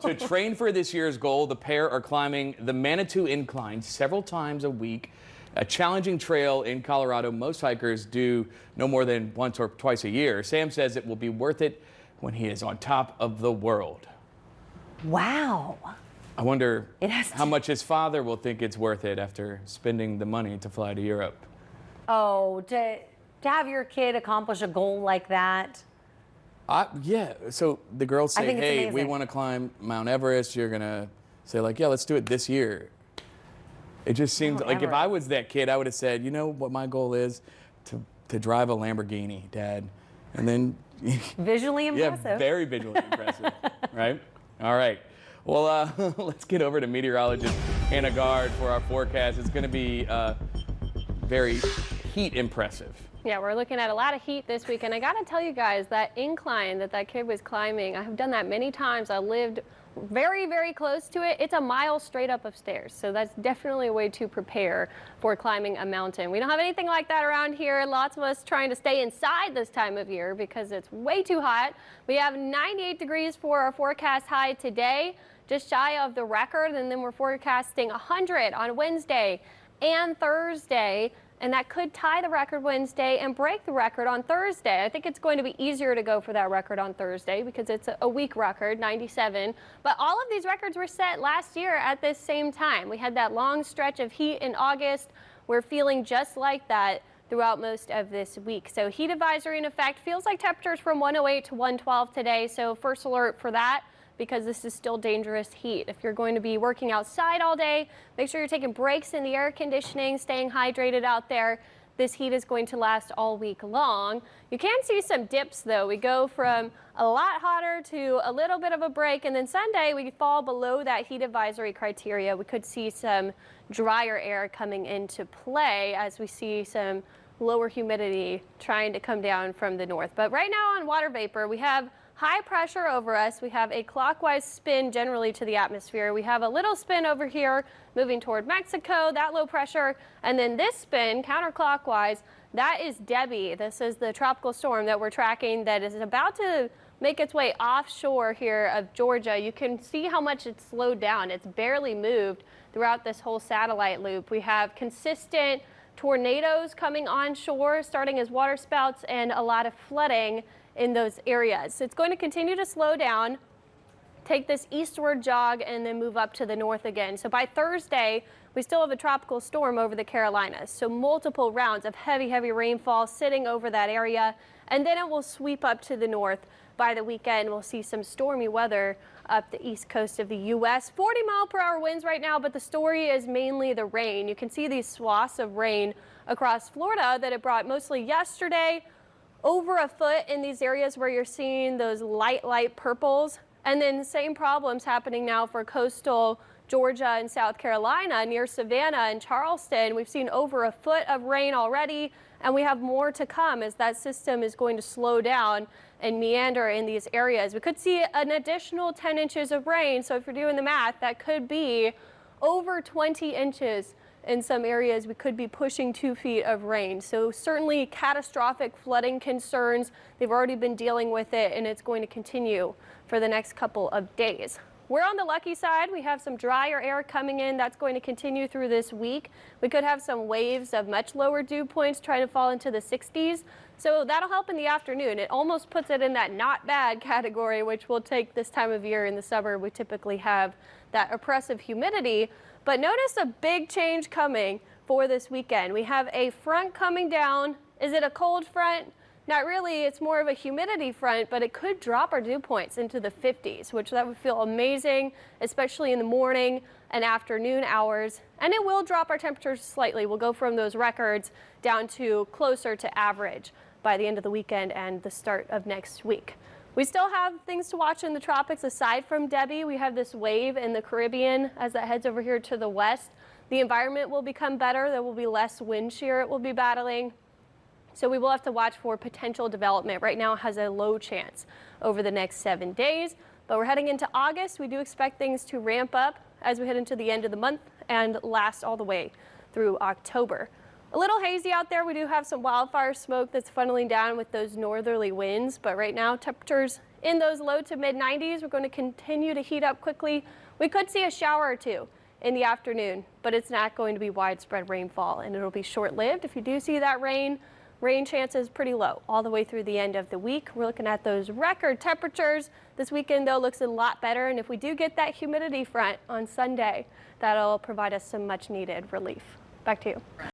To train for this year's goal, the pair are climbing the Manitou Incline several times a week, a challenging trail in Colorado most hikers do no more than once or twice a year. Sam says it will be worth it when he is on top of the world. Wow. I wonder how much his father will think it's worth it after spending the money to fly to Europe. Oh, to have your kid accomplish a goal like that. Yeah, so the girls say, hey, we amazing. want to climb Mount Everest. You're going to say, like, yeah, let's do it this year. It just seems like if I was that kid, I would have said, you know what my goal is? To drive a Lamborghini, Dad. And then... Visually impressive. Yeah, very visually impressive, right? All right. Well, let's get over to meteorologist Anna Gard for our forecast. It's going to be very heat impressive. Yeah, we're looking at a lot of heat this week, and I got to tell you guys, that incline that kid was climbing, I have done that many times. I lived very, very close to it. It's a mile straight up of stairs, so that's definitely a way to prepare for climbing a mountain. We don't have anything like that around here. Lots of us trying to stay inside this time of year because it's way too hot. We have 98 degrees for our forecast high today, just shy of the record, and then we're forecasting 100 on Wednesday and Thursday. And that could tie the record Wednesday and break the record on Thursday. I think it's going to be easier to go for that record on Thursday because it's a week record, 97. But all of these records were set last year at this same time. We had that long stretch of heat in August. We're feeling just like that throughout most of this week. So heat advisory in effect. Feels like temperatures from 108 to 112 today. So first alert for that, because this is still dangerous heat. If you're going to be working outside all day, make sure you're taking breaks in the air conditioning, staying hydrated out there. This heat is going to last all week long. You can see some dips though. We go from a lot hotter to a little bit of a break, and then Sunday we fall below that heat advisory criteria. We could see some drier air coming into play as we see some lower humidity trying to come down from the north. But right now on water vapor, we have high pressure over us. We have a clockwise spin generally to the atmosphere. We have a little spin over here moving toward Mexico, that low pressure, and then this spin counterclockwise, that is Debbie. This is the tropical storm that we're tracking that is about to make its way offshore here of Georgia. You can see how much it's slowed down. It's barely moved throughout this whole satellite loop. We have consistent tornadoes coming onshore, starting as water spouts, and a lot of flooding in those areas. It's going to continue to slow down, take this eastward jog, and then move up to the north again. So by Thursday, we still have a tropical storm over the Carolinas. So multiple rounds of heavy, heavy rainfall sitting over that area, and then it will sweep up to the north. By the weekend, we'll see some stormy weather up the east coast of the U.S. 40-mile-per-hour winds right now, but the story is mainly the rain. You can see these swaths of rain across Florida that it brought mostly yesterday, over a foot in these areas where you're seeing those light purples. And then same problems happening now for coastal Georgia and South Carolina near Savannah and Charleston. We've seen over a foot of rain already, and we have more to come as that system is going to slow down and meander in these areas. We could see an additional 10 inches of rain. So if you're doing the math, that could be over 20 inches. In some areas, we could be pushing 2 feet of rain. So certainly catastrophic flooding concerns. They've already been dealing with it, and it's going to continue for the next couple of days. We're on the lucky side. We have some drier air coming in. That's going to continue through this week. We could have some waves of much lower dew points trying to fall into the 60s. So that'll help in the afternoon. It almost puts it in that not bad category, which we'll take this time of year in the summer. We typically have that oppressive humidity. But notice a big change coming for this weekend. We have a front coming down. Is it a cold front? Not really. It's more of a humidity front, but it could drop our dew points into the 50s, which that would feel amazing, especially in the morning and afternoon hours. And it will drop our temperatures slightly. We'll go from those records down to closer to average by the end of the weekend and the start of next week. We still have things to watch in the tropics aside from Debbie. We have this wave in the Caribbean as that heads over here to the west. The environment will become better. There will be less wind shear it will be battling. So we will have to watch for potential development. Right now it has a low chance over the next 7 days. But we're heading into August. We do expect things to ramp up as we head into the end of the month and last all the way through October. A little hazy out there. We do have some wildfire smoke that's funneling down with those northerly winds, but right now temperatures in those low to mid 90s. We're going to continue to heat up quickly. We could see a shower or two in the afternoon, but it's not going to be widespread rainfall, and it'll be short-lived. If you do see that rain chances pretty low all the way through the end of the week. We're looking at those record temperatures. This weekend, though, looks a lot better, and if we do get that humidity front on Sunday, that'll provide us some much-needed relief. Back to you.